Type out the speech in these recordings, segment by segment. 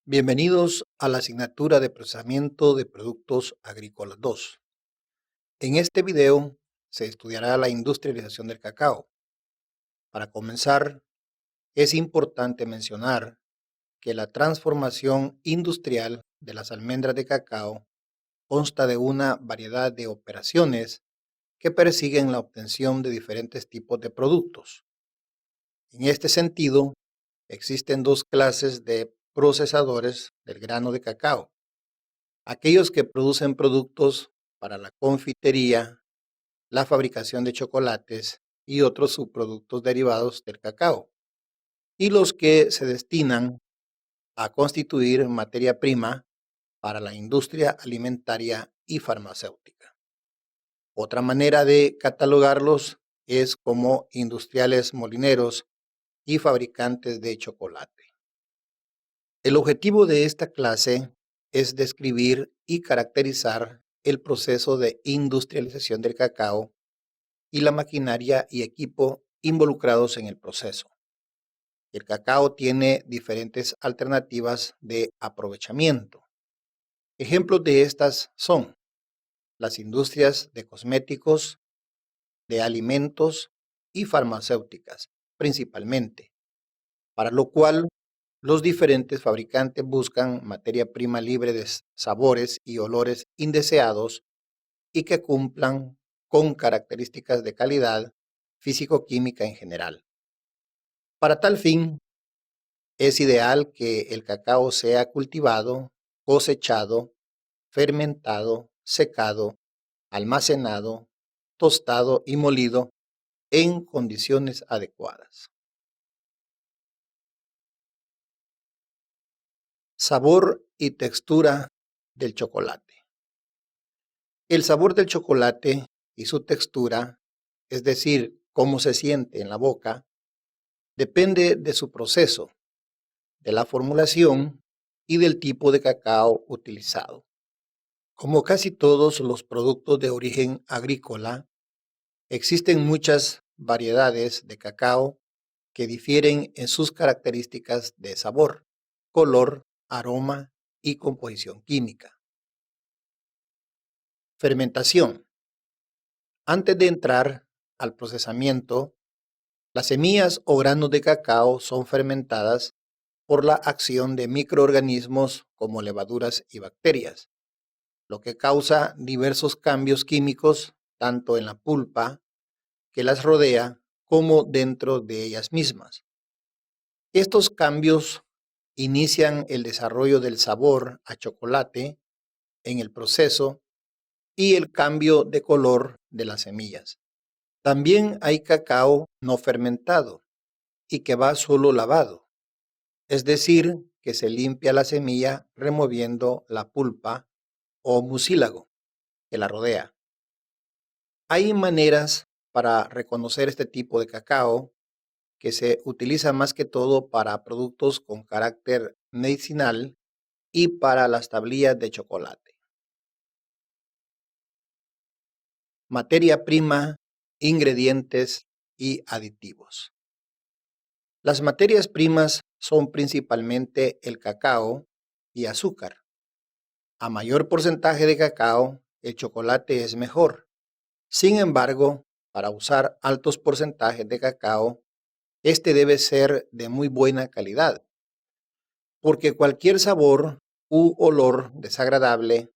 Bienvenidos a la asignatura de procesamiento de productos agrícolas 2. En este video se estudiará la industrialización del cacao. Para comenzar, es importante mencionar que la transformación industrial de las almendras de cacao consta de una variedad de operaciones que persiguen la obtención de diferentes tipos de productos. En este sentido, existen dos clases de procesadores del grano de cacao: aquellos que producen productos para la confitería, la fabricación de chocolates y otros subproductos derivados del cacao, y los que se destinan a constituir materia prima para la industria alimentaria y farmacéutica. Otra manera de catalogarlos es como industriales molineros y fabricantes de chocolate. El objetivo de esta clase es describir y caracterizar el proceso de industrialización del cacao y la maquinaria y equipo involucrados en el proceso. El cacao tiene diferentes alternativas de aprovechamiento. Ejemplos de estas son las industrias de cosméticos, de alimentos y farmacéuticas, principalmente, para lo cual los diferentes fabricantes buscan materia prima libre de sabores y olores indeseados y que cumplan con características de calidad físico-química en general. Para tal fin, es ideal que el cacao sea cultivado, cosechado, fermentado, secado, almacenado, tostado y molido en condiciones adecuadas. Sabor y textura del chocolate. El sabor del chocolate y su textura, es decir, cómo se siente en la boca, depende de su proceso, de la formulación y del tipo de cacao utilizado. Como casi todos los productos de origen agrícola, existen muchas variedades de cacao que difieren en sus características de sabor, color, aroma y composición química. Fermentación. Antes de entrar al procesamiento, las semillas o granos de cacao son fermentadas por la acción de microorganismos como levaduras y bacterias, lo que causa diversos cambios químicos tanto en la pulpa que las rodea como dentro de ellas mismas. Estos cambios inician el desarrollo del sabor a chocolate en el proceso y el cambio de color de las semillas. También hay cacao no fermentado y que va solo lavado, es decir, que se limpia la semilla removiendo la pulpa o mucílago que la rodea. Hay maneras para reconocer este tipo de cacao que se utiliza más que todo para productos con carácter medicinal y para las tablillas de chocolate. Materia prima, ingredientes y aditivos. Las materias primas son principalmente el cacao y azúcar. A mayor porcentaje de cacao, el chocolate es mejor. Sin embargo, para usar altos porcentajes de cacao, este debe ser de muy buena calidad, porque cualquier sabor u olor desagradable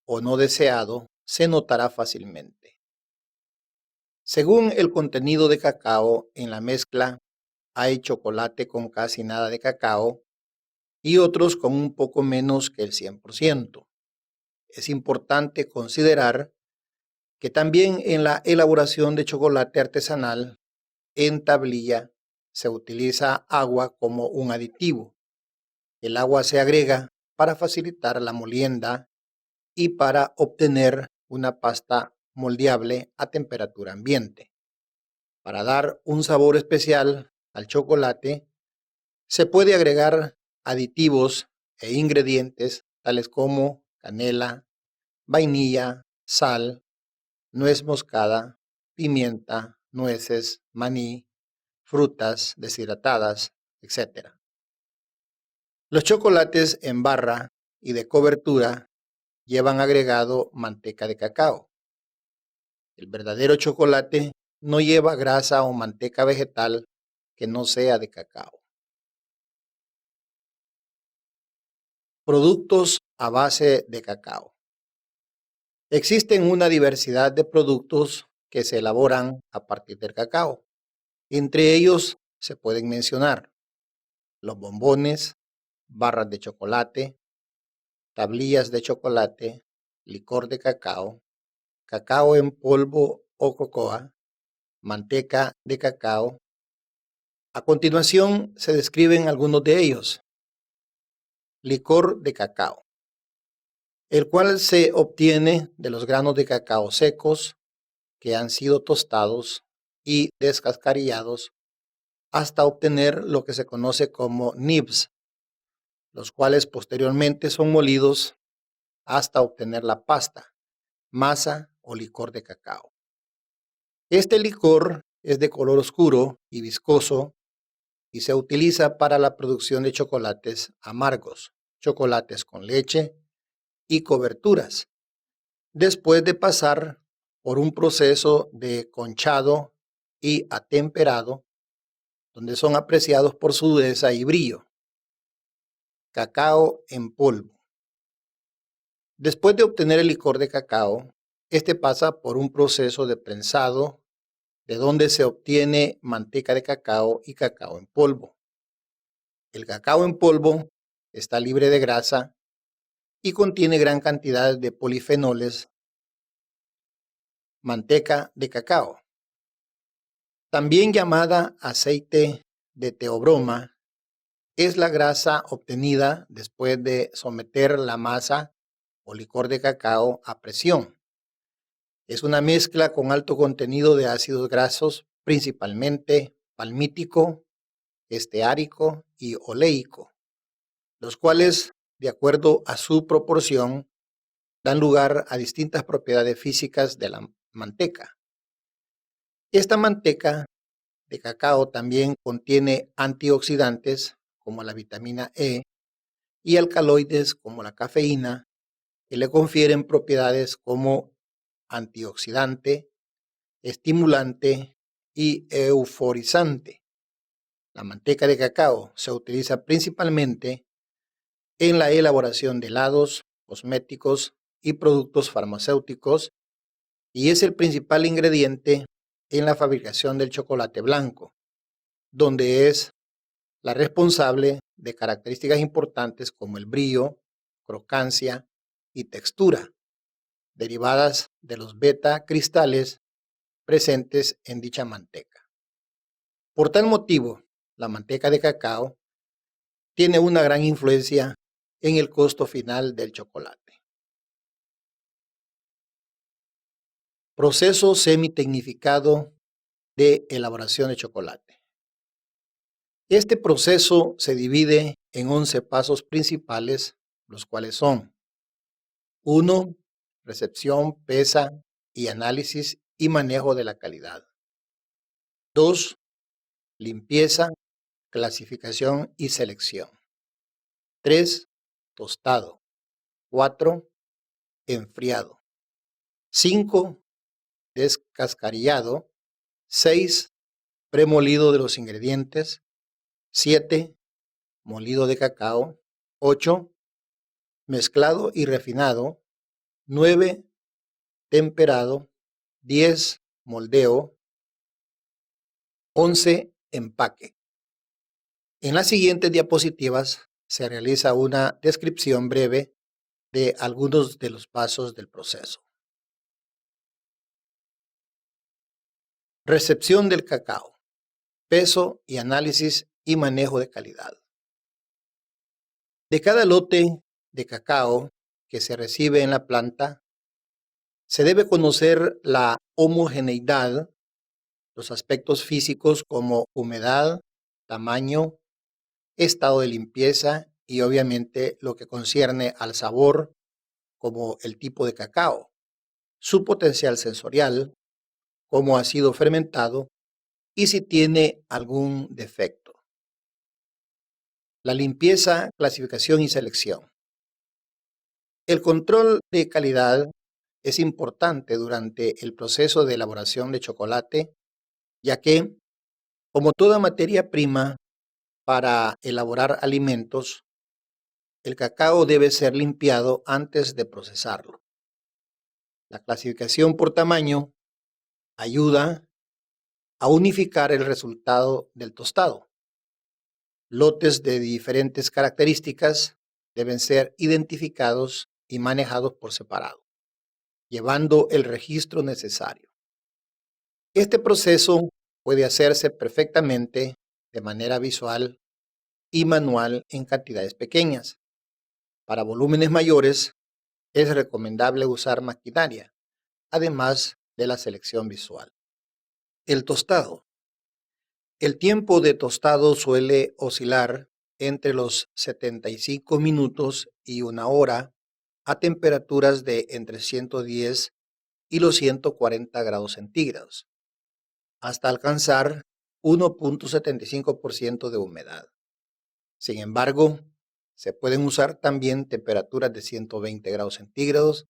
o no deseado se notará fácilmente. Según el contenido de cacao en la mezcla, hay chocolate con casi nada de cacao y otros con un poco menos que el 100%. Es importante considerar que también en la elaboración de chocolate artesanal en tablilla se utiliza agua como un aditivo. El agua se agrega para facilitar la molienda y para obtener una pasta moldeable a temperatura ambiente. Para dar un sabor especial al chocolate, se puede agregar aditivos e ingredientes tales como canela, vainilla, sal, nuez moscada, pimienta, nueces, maní, frutas deshidratadas, etc. Los chocolates en barra y de cobertura llevan agregado manteca de cacao. El verdadero chocolate no lleva grasa o manteca vegetal que no sea de cacao. Productos a base de cacao. Existen una diversidad de productos que se elaboran a partir del cacao. Entre ellos se pueden mencionar los bombones, barras de chocolate, tablillas de chocolate, licor de cacao, cacao en polvo o cocoa, manteca de cacao. A continuación se describen algunos de ellos. Licor de cacao, el cual se obtiene de los granos de cacao secos que han sido tostados y descascarillados hasta obtener lo que se conoce como nibs, los cuales posteriormente son molidos hasta obtener la pasta, masa o licor de cacao. Este licor es de color oscuro y viscoso y se utiliza para la producción de chocolates amargos, chocolates con leche y coberturas, después de pasar por un proceso de conchado y atemperado, donde son apreciados por su dureza y brillo. Cacao en polvo. Después de obtener el licor de cacao, este pasa por un proceso de prensado, de donde se obtiene manteca de cacao y cacao en polvo. El cacao en polvo está libre de grasa y contiene gran cantidad de polifenoles. Manteca de cacao, también llamada aceite de teobroma, es la grasa obtenida después de someter la masa o licor de cacao a presión. Es una mezcla con alto contenido de ácidos grasos, principalmente palmítico, esteárico y oleico, los cuales, de acuerdo a su proporción, dan lugar a distintas propiedades físicas de la manteca. Esta manteca de cacao también contiene antioxidantes como la vitamina E y alcaloides como la cafeína, que le confieren propiedades como antioxidante, estimulante y euforizante. La manteca de cacao se utiliza principalmente en la elaboración de helados, cosméticos y productos farmacéuticos y es el principal ingrediente en la fabricación del chocolate blanco, donde es la responsable de características importantes como el brillo, crocancia y textura, derivadas de los beta cristales presentes en dicha manteca. Por tal motivo, la manteca de cacao tiene una gran influencia en el costo final del chocolate. Proceso semitecnificado de elaboración de chocolate. Este proceso se divide en 11 pasos principales, los cuales son: 1. Recepción, pesa y análisis y manejo de la calidad. 2. Limpieza, clasificación y selección. 3. Tostado. 4. Enfriado. 5. Descascarillado. 6. Premolido de los ingredientes. 7. Molido de cacao. 8. Mezclado y refinado. 9. Temperado. 10. Moldeo. 11. Empaque. En las siguientes diapositivas se realiza una descripción breve de algunos de los pasos del proceso. Recepción del cacao. Peso y análisis y manejo de calidad. De cada lote de cacao que se recibe en la planta, se debe conocer la homogeneidad, los aspectos físicos como humedad, tamaño, estado de limpieza y obviamente lo que concierne al sabor, como el tipo de cacao, su potencial sensorial, cómo ha sido fermentado y si tiene algún defecto. La limpieza, clasificación y selección. El control de calidad es importante durante el proceso de elaboración de chocolate, ya que, como toda materia prima para elaborar alimentos, el cacao debe ser limpiado antes de procesarlo. La clasificación por tamaño ayuda a unificar el resultado del tostado. Lotes de diferentes características deben ser identificados y manejados por separado, llevando el registro necesario. Este proceso puede hacerse perfectamente de manera visual y manual en cantidades pequeñas. Para volúmenes mayores, es recomendable usar maquinaria, además de la selección visual. El tostado. El tiempo de tostado suele oscilar entre los 75 minutos y una hora a temperaturas de entre 110 y los 140 grados centígrados, hasta alcanzar 1.75% de humedad. Sin embargo, se pueden usar también temperaturas de 120 grados centígrados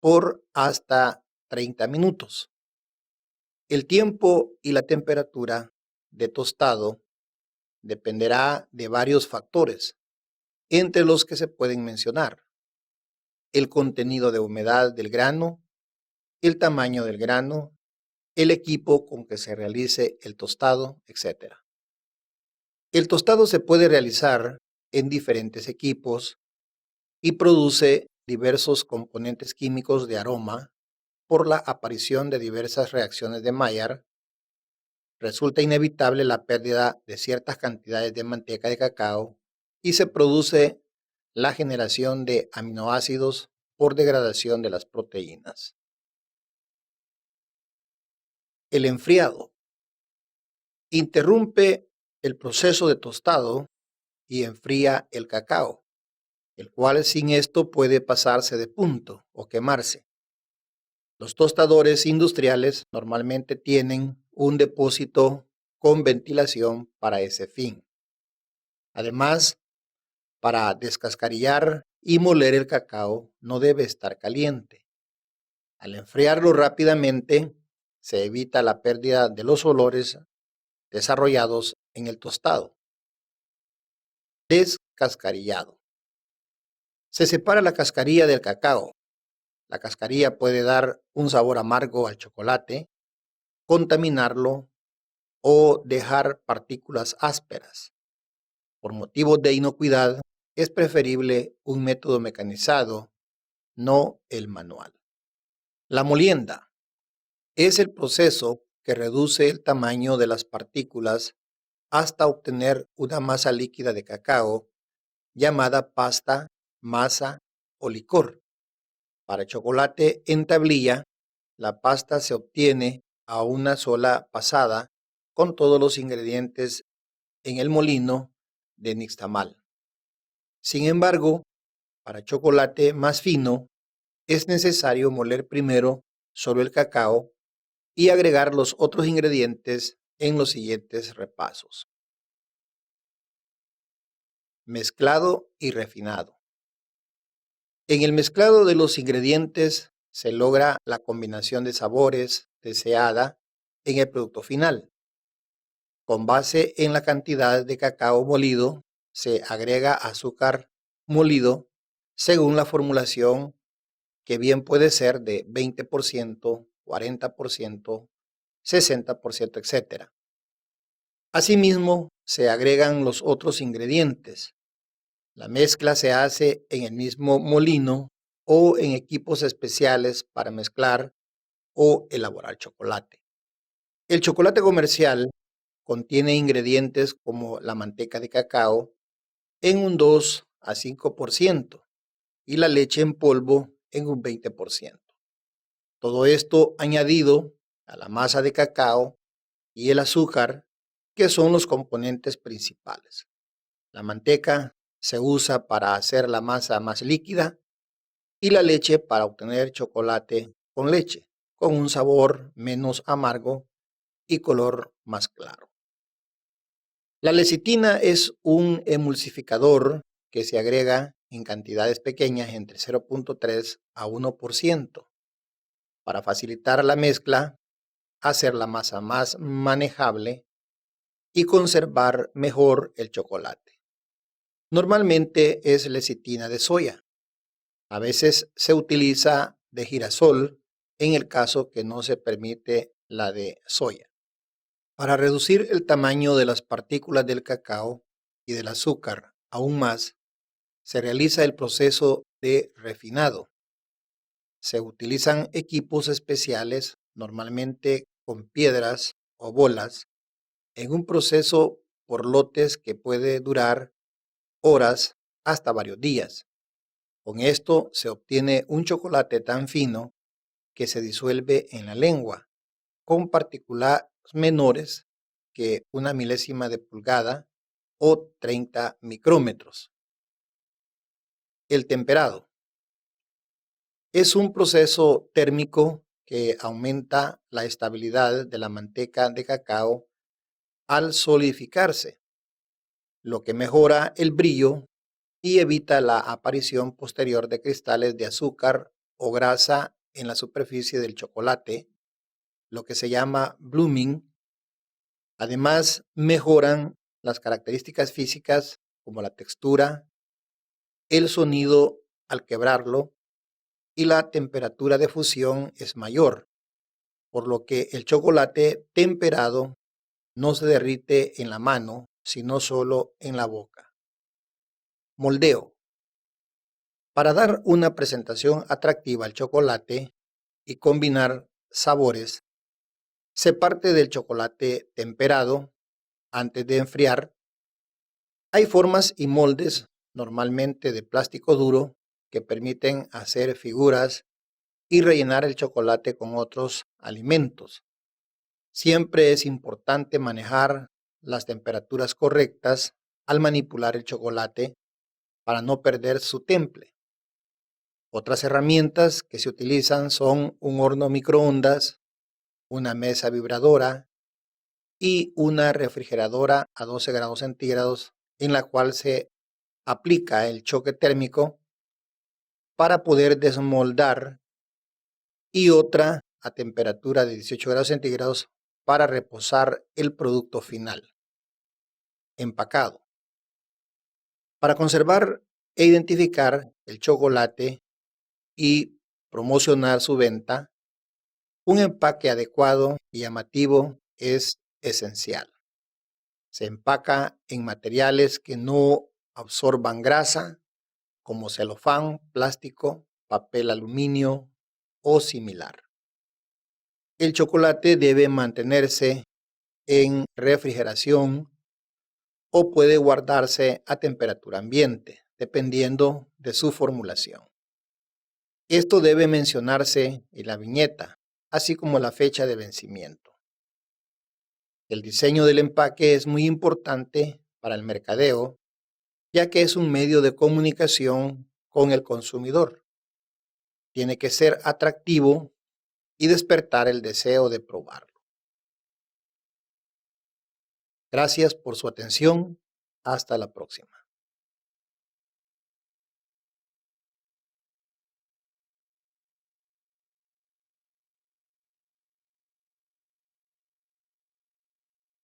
por hasta 30 minutos. El tiempo y la temperatura de tostado dependerá de varios factores, entre los que se pueden mencionar el contenido de humedad del grano, el tamaño del grano, el equipo con que se realice el tostado, etc. El tostado se puede realizar en diferentes equipos y produce diversos componentes químicos de aroma por la aparición de diversas reacciones de Maillard. Resulta inevitable la pérdida de ciertas cantidades de manteca de cacao y se produce la generación de aminoácidos por degradación de las proteínas. El enfriado interrumpe el proceso de tostado y enfría el cacao, el cual sin esto puede pasarse de punto o quemarse. Los tostadores industriales normalmente tienen un depósito con ventilación para ese fin. Además, para descascarillar y moler el cacao no debe estar caliente. Al enfriarlo rápidamente, se evita la pérdida de los olores desarrollados en el tostado. Descascarillado. Se separa la cascarilla del cacao. La cascarilla puede dar un sabor amargo al chocolate, contaminarlo o dejar partículas ásperas. Por motivos de inocuidad, es preferible un método mecanizado, no el manual. La molienda es el proceso que reduce el tamaño de las partículas hasta obtener una masa líquida de cacao llamada pasta, masa o licor. Para chocolate en tablilla, la pasta se obtiene a una sola pasada con todos los ingredientes en el molino de nixtamal. Sin embargo, para chocolate más fino, es necesario moler primero solo el cacao y agregar los otros ingredientes en los siguientes repasos. Mezclado y refinado. En el mezclado de los ingredientes se logra la combinación de sabores deseada en el producto final. Con base en la cantidad de cacao molido, se agrega azúcar molido según la formulación, que bien puede ser de 20%, 40%, 60%, etc. Asimismo, se agregan los otros ingredientes. La mezcla se hace en el mismo molino o en equipos especiales para mezclar o elaborar chocolate. El chocolate comercial contiene ingredientes como la manteca de cacao en un 2 a 5% y la leche en polvo en un 20%. Todo esto añadido a la masa de cacao y el azúcar, que son los componentes principales. La manteca se usa para hacer la masa más líquida y la leche para obtener chocolate con leche, con un sabor menos amargo y color más claro. La lecitina es un emulsificador que se agrega en cantidades pequeñas entre 0.3 a 1% para facilitar la mezcla, hacer la masa más manejable y conservar mejor el chocolate. Normalmente es lecitina de soya. A veces se utiliza de girasol en el caso que no se permite la de soya. Para reducir el tamaño de las partículas del cacao y del azúcar aún más, se realiza el proceso de refinado. Se utilizan equipos especiales, normalmente con piedras o bolas, en un proceso por lotes que puede durar horas hasta varios días. Con esto se obtiene un chocolate tan fino que se disuelve en la lengua, con partículas menores que una milésima de pulgada o 30 micrómetros. El temperado es un proceso térmico que aumenta la estabilidad de la manteca de cacao al solidificarse, lo que mejora el brillo y evita la aparición posterior de cristales de azúcar o grasa en la superficie del chocolate, lo que se llama blooming. Además, mejoran las características físicas como la textura, el sonido al quebrarlo y la temperatura de fusión es mayor, por lo que el chocolate temperado no se derrite en la mano, sino solo en la boca. Moldeo. Para dar una presentación atractiva al chocolate y combinar sabores, se parte del chocolate temperado antes de enfriar. Hay formas y moldes, normalmente de plástico duro, que permiten hacer figuras y rellenar el chocolate con otros alimentos. Siempre es importante manejar las temperaturas correctas al manipular el chocolate para no perder su temple. Otras herramientas que se utilizan son un horno microondas, una mesa vibradora y una refrigeradora a 12 grados centígrados en la cual se aplica el choque térmico para poder desmoldar y otra a temperatura de 18 grados centígrados para reposar el producto final. Empacado. Para conservar e identificar el chocolate y promocionar su venta, un empaque adecuado y llamativo es esencial. Se empaca en materiales que no absorban grasa, como celofán, plástico, papel aluminio o similar. El chocolate debe mantenerse en refrigeración o puede guardarse a temperatura ambiente, dependiendo de su formulación. Esto debe mencionarse en la viñeta, así como la fecha de vencimiento. El diseño del empaque es muy importante para el mercadeo, ya que es un medio de comunicación con el consumidor. Tiene que ser atractivo y despertar el deseo de probarlo. Gracias por su atención. Hasta la próxima.